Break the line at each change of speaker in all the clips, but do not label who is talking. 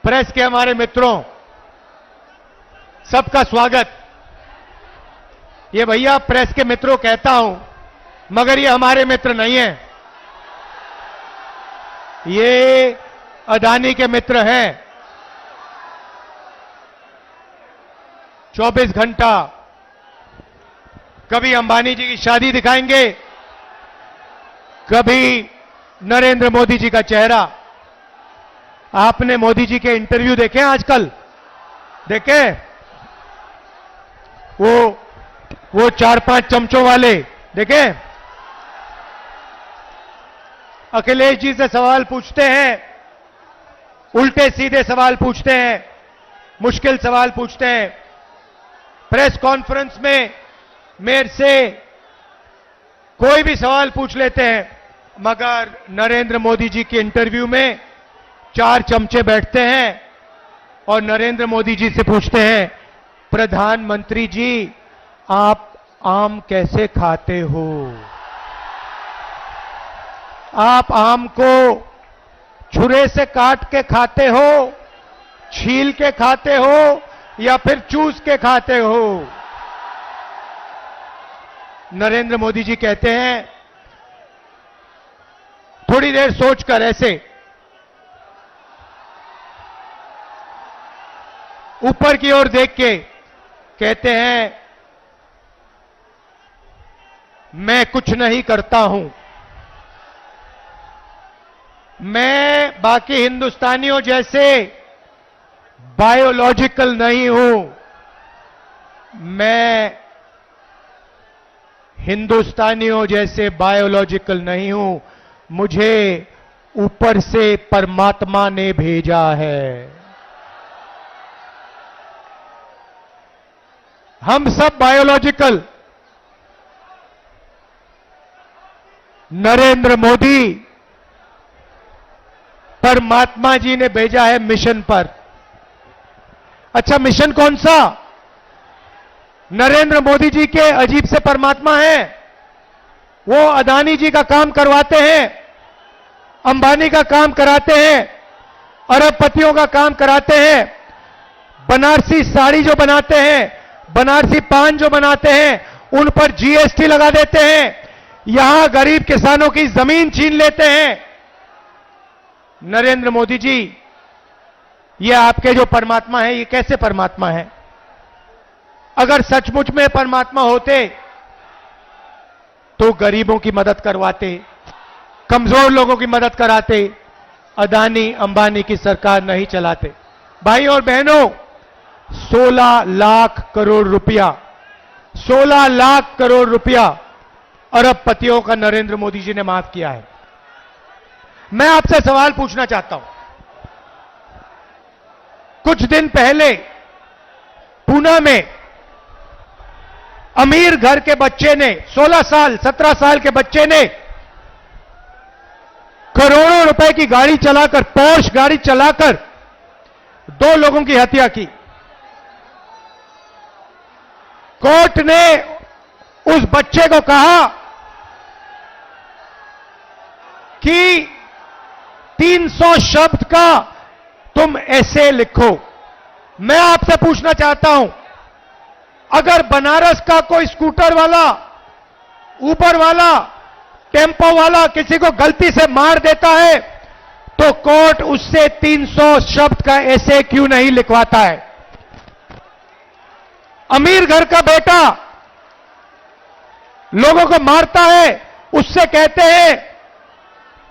Press के हमारे मित्रों, सबका स्वागत। ये भैया प्रेस के मित्रों कहता हूं, मगर ये हमारे मित्र नहीं हैं, ये अदानी के मित्र हैं। 24 घंटा कभी अंबानी जी की शादी दिखाएंगे, कभी नरेंद्र मोदी जी का चेहरा। आपने मोदी जी के इंटरव्यू देखे आजकल? देखे? वो 4-5 चमचों वाले देखे? अखिलेश जी से सवाल पूछते हैं, उल्टे सीधे सवाल पूछते हैं, मुश्किल सवाल पूछते हैं। प्रेस कॉन्फ्रेंस में मेरे से कोई भी सवाल पूछ लेते हैं, मगर नरेंद्र मोदी जी के इंटरव्यू में 4 चमचे बैठते हैं और नरेंद्र मोदी जी से पूछते हैं, प्रधानमंत्री जी आप आम कैसे खाते हो? आप आम को छुरे से काट के खाते हो, छील के खाते हो या फिर चूस के खाते हो? नरेंद्र मोदी जी कहते हैं, थोड़ी देर सोचकर ऐसे ऊपर की ओर देख के कहते हैं, मैं कुछ नहीं करता हूं, मैं बाकी हिंदुस्तानियों जैसे बायोलॉजिकल नहीं हूं, मैं हिंदुस्तानियों जैसे बायोलॉजिकल नहीं हूं, मुझे ऊपर से परमात्मा ने भेजा है। हम सब बायोलॉजिकल, नरेंद्र मोदी परमात्मा जी ने भेजा है मिशन पर। अच्छा, मिशन कौन सा? नरेंद्र मोदी जी के अजीब से परमात्मा हैं, वो अदानी जी का काम करवाते हैं, अंबानी का काम कराते हैं, अरबपतियों का काम कराते हैं, बनारसी साड़ी जो बनाते हैं, बनारसी पान जो बनाते हैं, उन पर जीएसटी लगा देते हैं, यहां गरीब किसानों की जमीन छीन लेते हैं। नरेंद्र मोदी जी, ये आपके जो परमात्मा है, ये कैसे परमात्मा है? अगर सचमुच में परमात्मा होते तो गरीबों की मदद करवाते, कमजोर लोगों की मदद कराते, अदानी अंबानी की सरकार नहीं चलाते। भाई और बहनों, 16 लाख करोड़ रुपया, 16 लाख करोड़ रुपया अरबपतियों का नरेंद्र मोदी जी ने माफ किया है। मैं आपसे सवाल पूछना चाहता हूं, कुछ दिन पहले पूना में अमीर घर के बच्चे ने, 16 साल 17 साल के बच्चे ने करोड़ों रुपए की गाड़ी चलाकर, पोर्श गाड़ी चलाकर 2 लोगों की हत्या की। कोर्ट ने उस बच्चे को कहा कि 300 शब्द का तुम ऐसे लिखो। मैं आपसे पूछना चाहता हूं, अगर बनारस का कोई स्कूटर वाला, ऊबर वाला, टेम्पो वाला किसी को गलती से मार देता है तो कोर्ट उससे 300 शब्द का ऐसे क्यों नहीं लिखवाता है? अमीर घर का बेटा लोगों को मारता है, उससे कहते हैं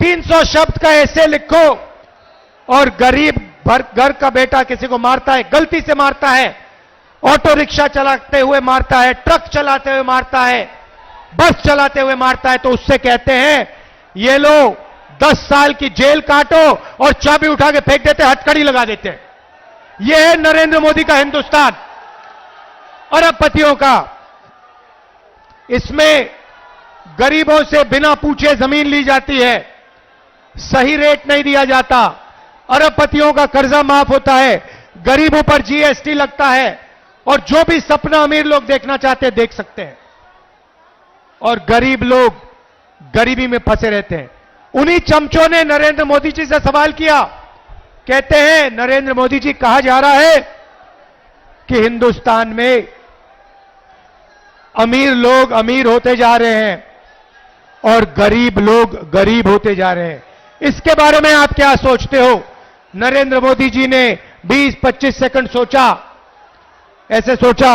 300 शब्द का ऐसे लिखो, और गरीब घर का बेटा किसी को मारता है, गलती से मारता है, ऑटो रिक्शा चलाते हुए मारता है, ट्रक चलाते हुए मारता है, बस चलाते हुए मारता है, तो उससे कहते हैं ये लो 10 साल की जेल काटो, और चाबी उठा के फेंक देते, हथकड़ी लगा देते हैं। यह है नरेंद्र मोदी का हिंदुस्तान, अरबपतियों का। इसमें गरीबों से बिना पूछे जमीन ली जाती है, सही रेट नहीं दिया जाता, अरबपतियों का कर्जा माफ होता है, गरीबों पर जीएसटी लगता है, और जो भी सपना अमीर लोग देखना चाहते हैं देख सकते हैं, और गरीब लोग गरीबी में फंसे रहते हैं। उन्हीं चमचों ने नरेंद्र मोदी जी से सवाल किया कहते हैं नरेंद्र मोदी जी, कहा जा रहा है कि हिंदुस्तान में अमीर लोग अमीर होते जा रहे हैं और गरीब लोग गरीब होते जा रहे हैं। इसके बारे में आप क्या सोचते हो? नरेंद्र मोदी जी ने 20-25 सेकंड सोचा, ऐसे सोचा,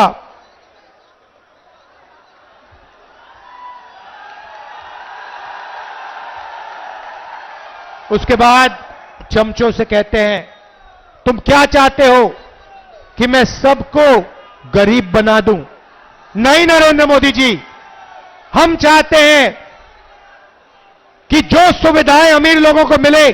उसके बाद चमचों से कहते हैं, तुम क्या चाहते हो कि मैं सबको गरीब बना दूं? नहीं नरेंद्र मोदी जी, हम चाहते हैं कि जो सुविधाएं अमीर लोगों को मिले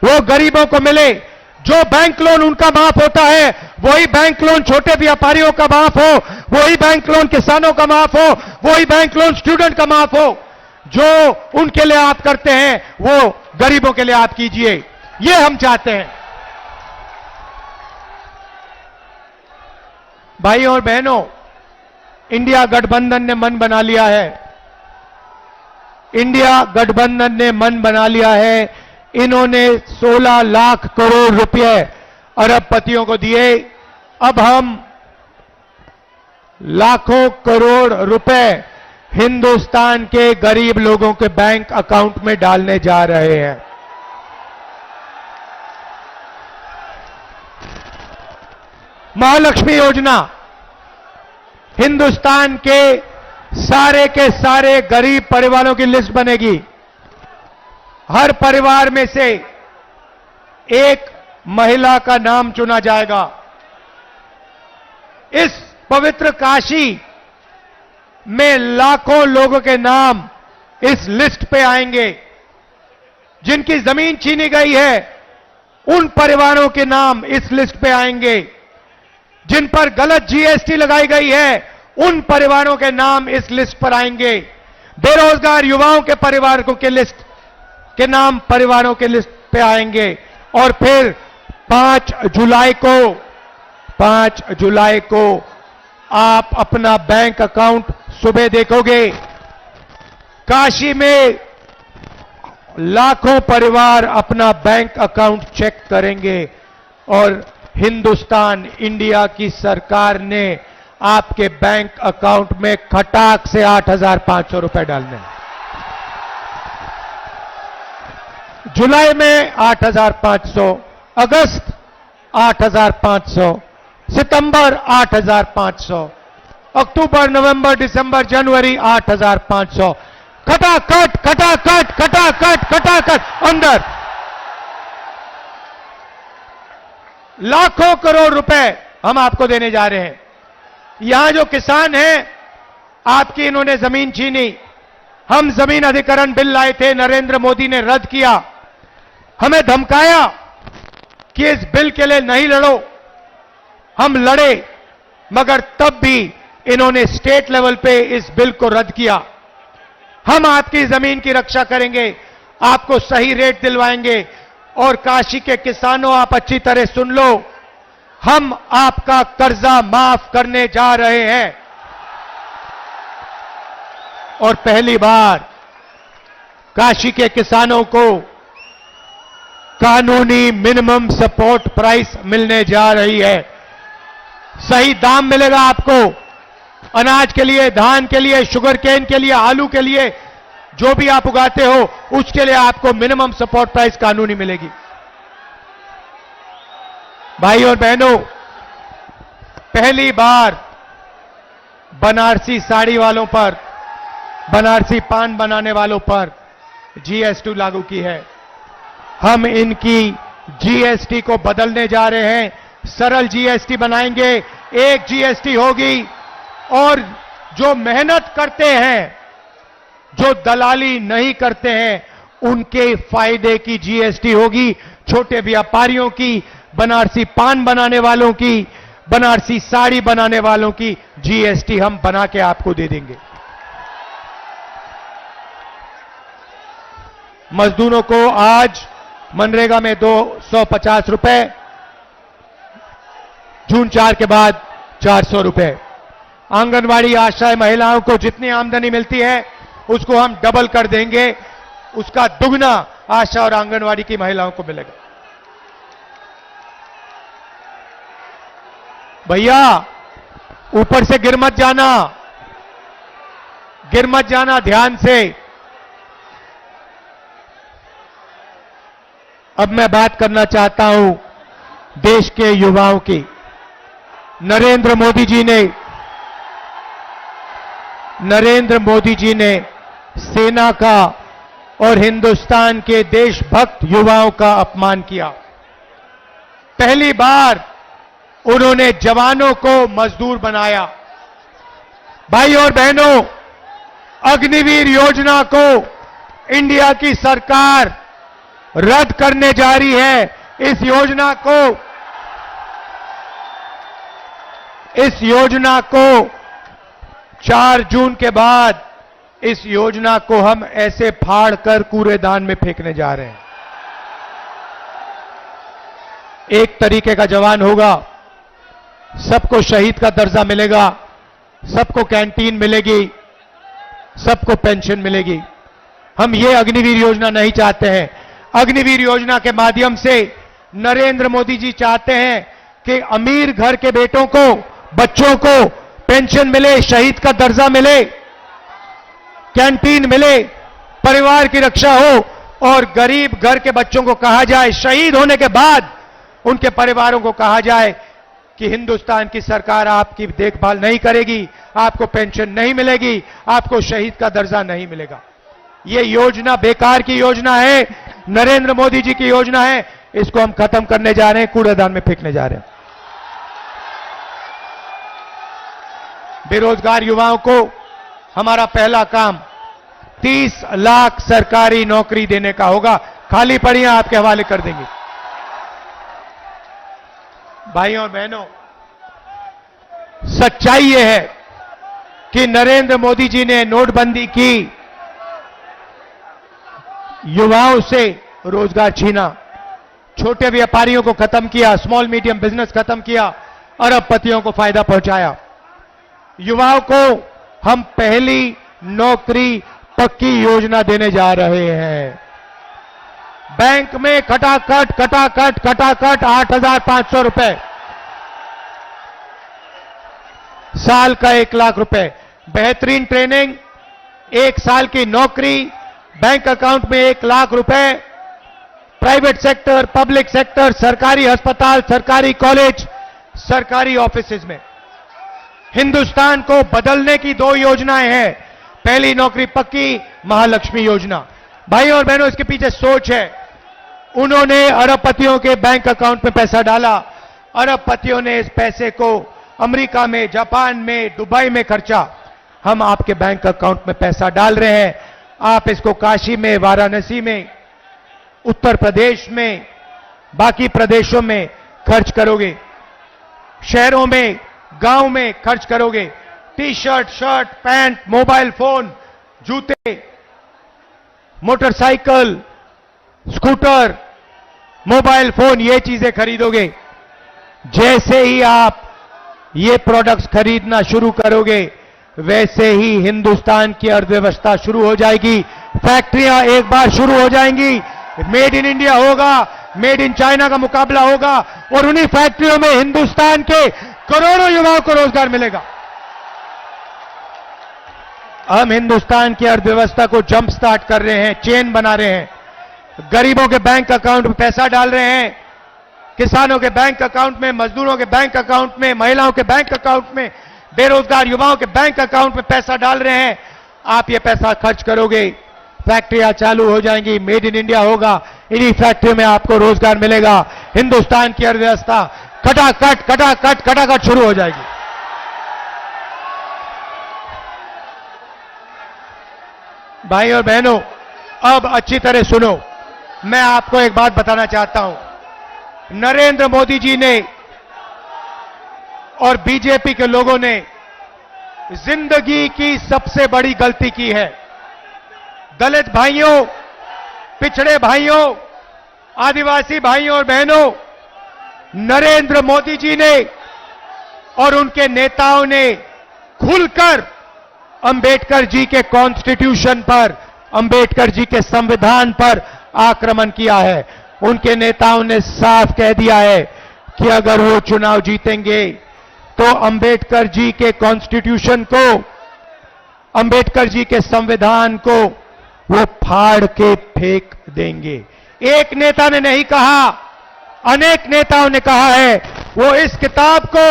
वो गरीबों को मिले। जो बैंक लोन उनका माफ होता है वही बैंक लोन छोटे व्यापारियों का माफ हो, वही बैंक लोन किसानों का माफ हो, वही बैंक लोन स्टूडेंट का माफ हो। जो उनके लिए आप करते हैं वो गरीबों के लिए आप कीजिए, ये हम चाहते हैं। भाइयों और बहनों, इंडिया गठबंधन ने मन बना लिया है। इंडिया गठबंधन ने मन बना लिया है। इन्होंने 16 लाख करोड़ रुपए अरबपतियों को दिए। अब हम लाखों करोड़ रुपए हिंदुस्तान के गरीब लोगों के बैंक अकाउंट में डालने जा रहे हैं। महालक्ष्मी योजना हिंदुस्तान के सारे गरीब परिवारों की लिस्ट बनेगी। हर परिवार में से एक महिला का नाम चुना जाएगा। इस पवित्र काशी में लाखों लोगों के नाम इस लिस्ट पे आएंगे। जिनकी जमीन छीनी गई है उन परिवारों के नाम इस लिस्ट पे आएंगे। जिन पर गलत जीएसटी लगाई गई है उन परिवारों के नाम इस लिस्ट पर आएंगे। बेरोजगार युवाओं के परिवारों के लिस्ट के नाम परिवारों के लिस्ट पे आएंगे। और फिर 5 जुलाई को आप अपना बैंक अकाउंट सुबह देखोगे। काशी में लाखों परिवार अपना बैंक अकाउंट चेक करेंगे और हिंदुस्तान इंडिया की सरकार ने आपके बैंक अकाउंट में खटाक से 8,500 रुपए डालने हैं। जुलाई में 8,500, अगस्त 8,500, सितंबर 8,500, अक्टूबर, नवंबर, दिसंबर, जनवरी 8,500। खटाखट खटाखट खटाखट खटाखट अंदर लाखों करोड़ रुपए हम आपको देने जा रहे हैं। यहां जो किसान हैं, आपकी इन्होंने जमीन छीनी। हम जमीन अधिग्रहण बिल लाए थे, नरेंद्र मोदी ने रद्द किया। हमें धमकाया कि इस बिल के लिए नहीं लड़ो। हम लड़े, मगर तब भी इन्होंने स्टेट लेवल पे इस बिल को रद्द किया। हम आपकी जमीन की रक्षा करेंगे, आपको सही रेट दिलवाएंगे। और काशी के किसानों, आप अच्छी तरह सुन लो, हम आपका कर्जा माफ करने जा रहे हैं। और पहली बार काशी के किसानों को कानूनी मिनिमम सपोर्ट प्राइस मिलने जा रही है। सही दाम मिलेगा आपको अनाज के लिए, धान के लिए, शुगर केन के लिए, आलू के लिए, जो भी आप उगाते हो उसके लिए आपको मिनिमम सपोर्ट प्राइस कानूनी मिलेगी। भाई और बहनों, पहली बार बनारसी साड़ी वालों पर, बनारसी पान बनाने वालों पर जीएसटी लागू की है। हम इनकी जीएसटी को बदलने जा रहे हैं, सरल जीएसटी बनाएंगे, एक जीएसटी होगी। और जो मेहनत करते हैं, जो दलाली नहीं करते हैं, उनके फायदे की जीएसटी होगी। छोटे व्यापारियों की, बनारसी पान बनाने वालों की, बनारसी साड़ी बनाने वालों की जीएसटी हम बना के आपको दे देंगे। मजदूरों को आज मनरेगा में 250 रुपए, जून 4 के बाद 400 रुपए। आंगनवाड़ी आशाएं महिलाओं को जितनी आमदनी मिलती है उसको हम डबल कर देंगे, उसका दुगना आशा और आंगनवाड़ी की महिलाओं को मिलेगा। भैया ऊपर से गिर मत जाना ध्यान से। अब मैं बात करना चाहता हूं देश के युवाओं की। नरेंद्र मोदी जी ने सेना का और हिंदुस्तान के देशभक्त युवाओं का अपमान किया। पहली बार उन्होंने जवानों को मजदूर बनाया। भाई और बहनों, अग्निवीर योजना को इंडिया की सरकार रद्द करने जा रही है। इस योजना को 4 जून के बाद इस योजना को हम ऐसे फाड़ कर कूड़ेदान में फेंकने जा रहे हैं। एक तरीके का जवान होगा, सबको शहीद का दर्जा मिलेगा, सबको कैंटीन मिलेगी, सबको पेंशन मिलेगी। हम ये अग्निवीर योजना नहीं चाहते हैं। अग्निवीर योजना के माध्यम से नरेंद्र मोदी जी चाहते हैं कि अमीर घर के बेटों को, बच्चों को पेंशन मिले, शहीद का दर्जा मिले, कैंटीन मिले, परिवार की रक्षा हो और गरीब घर के बच्चों को कहा जाए, शहीद होने के बाद उनके परिवारों को कहा जाए कि हिंदुस्तान की सरकार आपकी देखभाल नहीं करेगी, आपको पेंशन नहीं मिलेगी, आपको शहीद का दर्जा नहीं मिलेगा। यह योजना बेकार की योजना है, नरेंद्र मोदी जी की योजना है। इसको हम खत्म करने जा रहे हैं, कूड़ेदान में फेंकने जा रहे हैं। बेरोजगार युवाओं को हमारा पहला काम 30 लाख सरकारी नौकरी देने का होगा। खाली पड़ी आपके हवाले कर देंगे। भाइयों और बहनों, सच्चाई यह है कि नरेंद्र मोदी जी ने नोटबंदी की, युवाओं से रोजगार छीना, छोटे व्यापारियों को खत्म किया, स्मॉल मीडियम बिजनेस खत्म किया, अरबपतियों को फायदा पहुंचाया। युवाओं को हम पहली नौकरी पक्की योजना देने जा रहे हैं। बैंक में खटाखट 8,500 रुपए, साल का 1 लाख रुपए, बेहतरीन ट्रेनिंग, 1 साल की नौकरी, बैंक अकाउंट में 1 लाख रुपए, प्राइवेट सेक्टर, पब्लिक सेक्टर, सरकारी अस्पताल, सरकारी कॉलेज, सरकारी ऑफिसेज में। हिंदुस्तान को बदलने की 2 योजनाएं हैं। पहली नौकरी पक्की, महालक्ष्मी योजना। भाइयों और बहनों, इसके पीछे सोच है। उन्होंने अरबपतियों के बैंक अकाउंट में पैसा डाला, अरबपतियों ने इस पैसे को अमेरिका में, जापान में, दुबई में खर्चा। हम आपके बैंक अकाउंट में पैसा डाल रहे हैं, आप इसको काशी में, वाराणसी में, उत्तर प्रदेश में, बाकी प्रदेशों में खर्च करोगे, शहरों में, गांव में खर्च करोगे। T shirt, shirt, pant, mobile phone, जूते, मोटरसाइकिल, स्कूटर, मोबाइल फोन, ये चीजें खरीदोगे। जैसे ही आप ये प्रोडक्ट्स खरीदना शुरू करोगे, वैसे ही हिंदुस्तान की अर्थव्यवस्था शुरू हो जाएगी। फैक्ट्रियां एक बार शुरू हो जाएंगी, मेड इन इंडिया होगा, मेड इन चाइना का मुकाबला होगा और उन्हीं फैक्ट्रियों में हिंदुस्तान के करोड़ों युवाओं को रोजगार मिलेगा। हम हिंदुस्तान की अर्थव्यवस्था को जंप स्टार्ट कर रहे हैं, चेन बना रहे हैं। गरीबों के बैंक अकाउंट में पैसा डाल रहे हैं, किसानों के बैंक अकाउंट में, मजदूरों के बैंक अकाउंट में, महिलाओं के बैंक अकाउंट में, बेरोजगार युवाओं के बैंक अकाउंट में पैसा डाल रहे हैं। आप ये पैसा खर्च करोगे, फैक्ट्रियां चालू हो जाएंगी, मेड इन इंडिया होगा, इन्हीं फैक्ट्रियों में आपको रोजगार मिलेगा। हिंदुस्तान की अर्थव्यवस्था खटाखट शुरू हो जाएगी। भाई और बहनों, अब अच्छी तरह सुनो, मैं आपको एक बात बताना चाहता हूं। नरेंद्र मोदी जी ने और बीजेपी के लोगों ने जिंदगी की सबसे बड़ी गलती की है। दलित भाइयों, पिछड़े भाइयों, आदिवासी भाइयों और बहनों, नरेंद्र मोदी जी ने और उनके नेताओं ने खुलकर अंबेडकर जी के कॉन्स्टिट्यूशन पर, अंबेडकर जी के संविधान पर आक्रमण किया है। उनके नेताओं ने साफ कह दिया है कि अगर वो चुनाव जीतेंगे तो अंबेडकर जी के कॉन्स्टिट्यूशन को, अंबेडकर जी के संविधान को वो फाड़ के फेंक देंगे। एक नेता ने नहीं कहा, अनेक नेताओं ने कहा है। वो इस किताब को,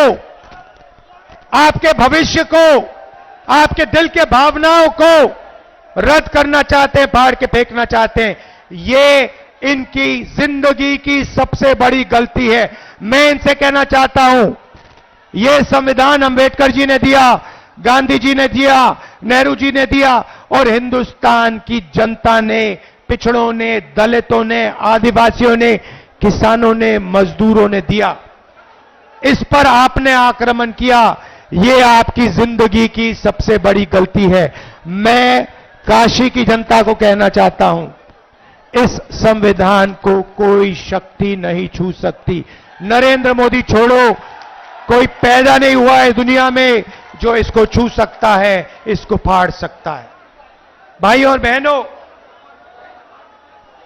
आपके भविष्य को, आपके दिल के भावनाओं को रद्द करना चाहते हैं, फाड़ के फेंकना चाहते हैं। ये इनकी जिंदगी की सबसे बड़ी गलती है। मैं इनसे कहना चाहता हूं, यह संविधान अंबेडकर जी ने दिया, गांधी जी ने दिया, नेहरू जी ने दिया और हिंदुस्तान की जनता ने, पिछड़ों ने, दलितों ने, आदिवासियों ने, किसानों ने, मजदूरों ने दिया। इस पर आपने आक्रमण किया, यह आपकी जिंदगी की सबसे बड़ी गलती है। मैं काशी की जनता को कहना चाहता हूं, इस संविधान को कोई शक्ति नहीं छू सकती। नरेंद्र मोदी छोड़ो, कोई पैदा नहीं हुआ है दुनिया में जो इसको छू सकता है, इसको फाड़ सकता है। भाई और बहनों,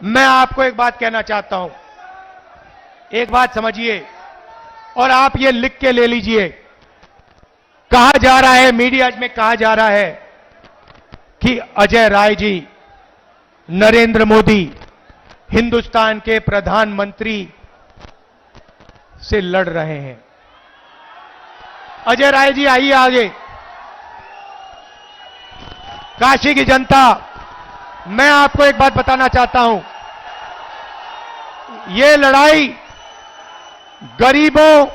मैं आपको एक बात कहना चाहता हूं, एक बात समझिए और आप ये लिख के ले लीजिए। कहा जा रहा है, मीडिया में कहा जा रहा है कि अजय राय जी, नरेंद्र मोदी हिंदुस्तान के प्रधानमंत्री से लड़ रहे हैं। अजय राय जी आइए आगे। काशी की जनता, मैं आपको एक बात बताना चाहता हूं, यह लड़ाई गरीबों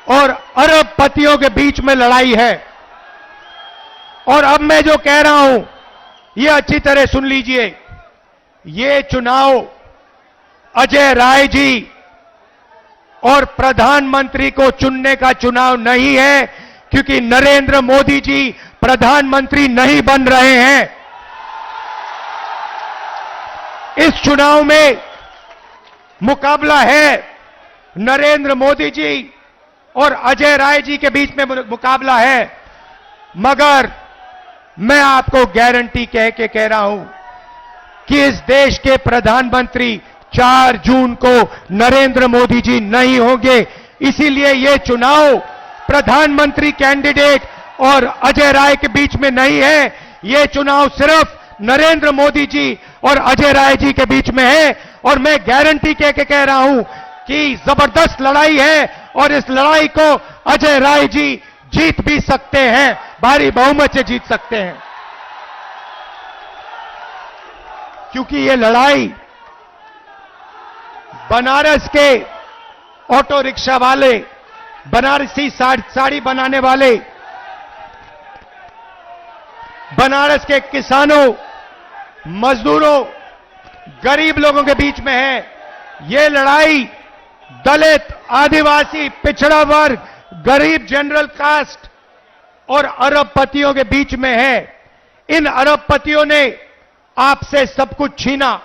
और अरबपतियों के बीच में लड़ाई है। और अब मैं जो कह रहा हूं, यह अच्छी तरह सुन लीजिए। ये चुनाव अजय राय जी और प्रधानमंत्री को चुनने का चुनाव नहीं है, क्योंकि नरेंद्र मोदी जी प्रधानमंत्री नहीं बन रहे हैं। इस चुनाव में मुकाबला है नरेंद्र मोदी जी और अजय राय जी के बीच में मुकाबला है। मगर मैं आपको गारंटी कह के कह रहा हूं कि इस देश के प्रधानमंत्री 4 जून को नरेंद्र मोदी जी नहीं होंगे। इसीलिए यह चुनाव प्रधानमंत्री कैंडिडेट और अजय राय के बीच में नहीं है। यह चुनाव सिर्फ नरेंद्र मोदी जी और अजय राय जी के बीच में है। और मैं गारंटी कह के कह रहा हूं कि जबरदस्त लड़ाई है और इस लड़ाई को अजय राय जी जीत भी सकते हैं, भारी बहुमत से जीत सकते हैं। क्योंकि यह लड़ाई बनारस के ऑटो रिक्शा वाले, बनारसी साड़ी बनाने वाले, बनारस के किसानों, मजदूरों, गरीब लोगों के बीच में है। यह लड़ाई दलित, आदिवासी, पिछड़ा वर्ग, गरीब जनरल कास्ट और अरबपतियों के बीच में है। इन अरबपतियों ने आपसे सब कुछ छीना,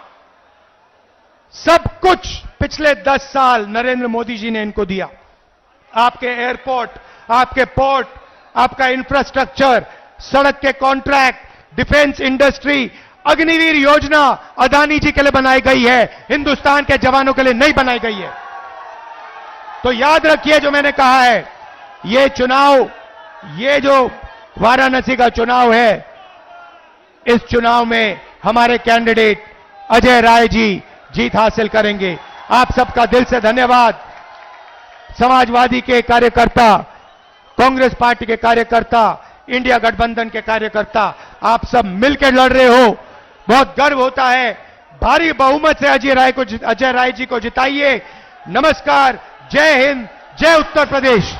सब कुछ पिछले 10 साल नरेंद्र मोदी जी ने इनको दिया। आपके एयरपोर्ट, आपके पोर्ट, आपका इंफ्रास्ट्रक्चर, सड़क के कॉन्ट्रैक्ट, डिफेंस इंडस्ट्री, अग्निवीर योजना अदानी जी के लिए बनाई गई है, हिंदुस्तान के जवानों के लिए नहीं बनाई गई है। तो याद रखिए जो मैंने कहा है, ये चुनाव, ये जो वाराणसी का चुनाव है, इस चुनाव में हमारे कैंडिडेट अजय राय जी जीत हासिल करेंगे। आप सबका दिल से धन्यवाद। समाजवादी के कार्यकर्ता, कांग्रेस पार्टी के कार्यकर्ता, इंडिया गठबंधन के कार्यकर्ता, आप सब मिलकर लड़ रहे हो, बहुत गर्व होता है। भारी बहुमत से अजय राय जी को जिताइए। नमस्कार, जय हिंद, जय उत्तर प्रदेश।